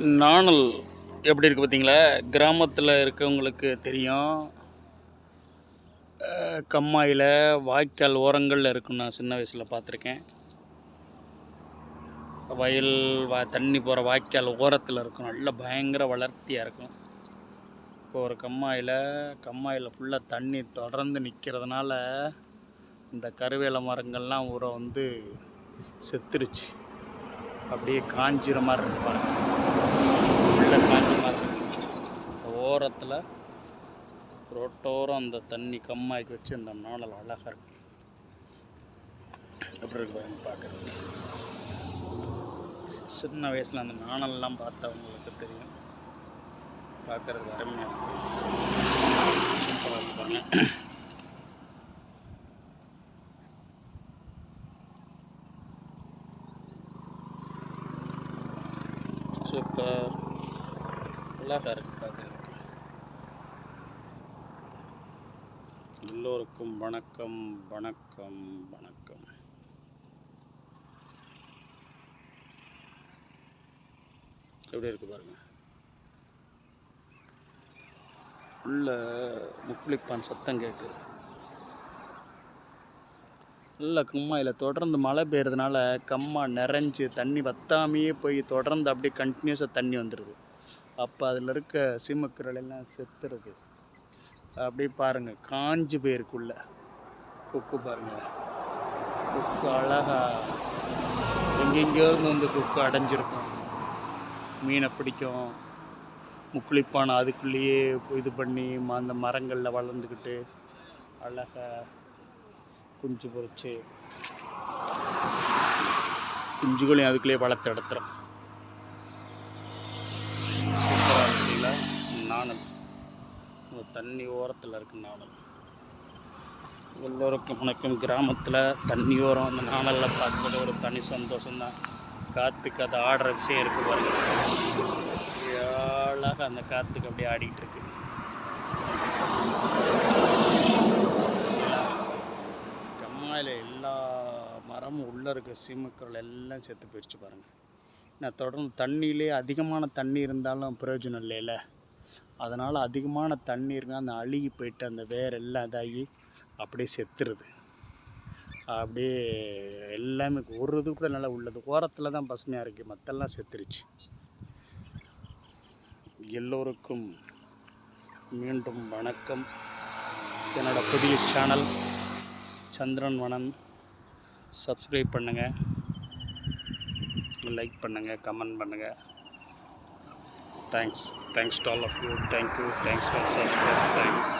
நாணல் எப்படி இருக்குது பார்த்தீங்களா? கிராமத்தில் இருக்கவங்களுக்கு தெரியும். கம்மாயில் வாய்க்கால் ஓரங்களில் இருக்கும். நான் சின்ன வயசில் பார்த்துருக்கேன். வயல் தண்ணி போகிற வாய்க்கால் ஓரத்தில் இருக்கும். நல்ல பயங்கர வளர்த்தியாக இருக்கும். இப்போ ஒரு கம்மாயில் ஃபுல்லாக தண்ணி தொடர்ந்து நிற்கிறதுனால இந்த கருவேல மரங்கள்லாம் வந்து செத்துருச்சு. அப்படியே காஞ்சிற மாதிரி இருக்கு பாருங்க. உள்ள காஞ்சி மாதிரி இருக்கு. ஓரத்தில் ரோட்டோரம் அந்த தண்ணி கம்மாய்க்கு வச்சு இந்த நாணல் அழகாக இருக்கு. எப்படி இருக்கு பாருங்க பார்க்குறது. சின்ன வயசில் அந்த நாணல்லாம் பார்த்தவங்களுக்கு தெரியும். பார்க்குறதுக்கு அருமையாக இருக்கு. சூப்பராக இருக்கு பாருங்க. சூப்பர் அழகாக இருக்கு பார்க்குறதுக்கு. எல்லோருக்கும் வணக்கம் வணக்கம் வணக்கம். எப்படி இருக்கு பாருங்க. உள்ள முக்குளிப்பான் சத்தம் கேட்குது. நல்ல கம்மாயில் தொடர்ந்து மழை பெய்யறதுனால கம்மா நிறைஞ்சு தண்ணி வத்தாமையே போய் தொடர்ந்து அப்படியே கண்டினியூஸாக தண்ணி வந்துடுது. அப்போ அதில் இருக்க சீமக்கரல் எல்லாம் செத்துருது. அப்படியே பாருங்கள், காஞ்சி போயிருக்குள்ள கொக்கு பாருங்கள். கொக்கு அழகாக எங்கெங்கேயோ இருந்து வந்து கொக்கு அடைஞ்சிருக்கும். மீனை பிடிக்கும். முக்குளிப்பானை அதுக்குள்ளேயே இது பண்ணி அந்த மரங்களில் வளர்ந்துக்கிட்டு அழகாக குஞ்சு பொறிச்சு குஞ்சுகளையும் அதுக்குள்ளேயே வளர்த்து எடுத்துரும். சூப்பராக இருக்குல்ல நாணல். தண்ணி ஓரத்தில் இருக்கு நாணல். எல்லோருக்கும் வணக்கம். கிராமத்தில் தண்ணி ஓரம் அந்த நாணலில் பார்க்குறது ஒரு தனி சந்தோஷம்தான். காற்றுக்கு அது ஆடுற விஷயம் இருக்குது பாருங்க. அழகாக அந்த காற்றுக்கு அப்படியே ஆடிக்கிட்டு இருக்கு. கம்மாயில் எல்லா மரமும் உள்ளே இருக்க சீமக்கரல் எல்லாம் செத்து போயிடுச்சு பாருங்கள். நான் தொடர்ந்து தண்ணியிலே அதிகமான தண்ணி இருந்தாலும் பிரயோஜனம் இல்லைல்ல. அதனால் அதிகமான தண்ணி இருந்தால் அந்த அழுகி போயிட்டு அந்த வேரெல்லாம் இதாகி அப்படியே செத்துருது. அப்படியே எல்லாமே ஒரு இது கூட நல்லா உள்ளது ஓரத்தில் தான் பசுமையாக இருக்குது. மற்றெல்லாம் செத்துருச்சு. எல்லோருக்கும் மீண்டும் வணக்கம். என்னோடய புதிய சேனல் சந்திரன் வனன். சப்ஸ்கிரைப் பண்ணுங்கள், லைக் பண்ணுங்கள், கமெண்ட் பண்ணுங்கள். Thanks to all of you. Thank you. Thanks for subscribe. Thanks.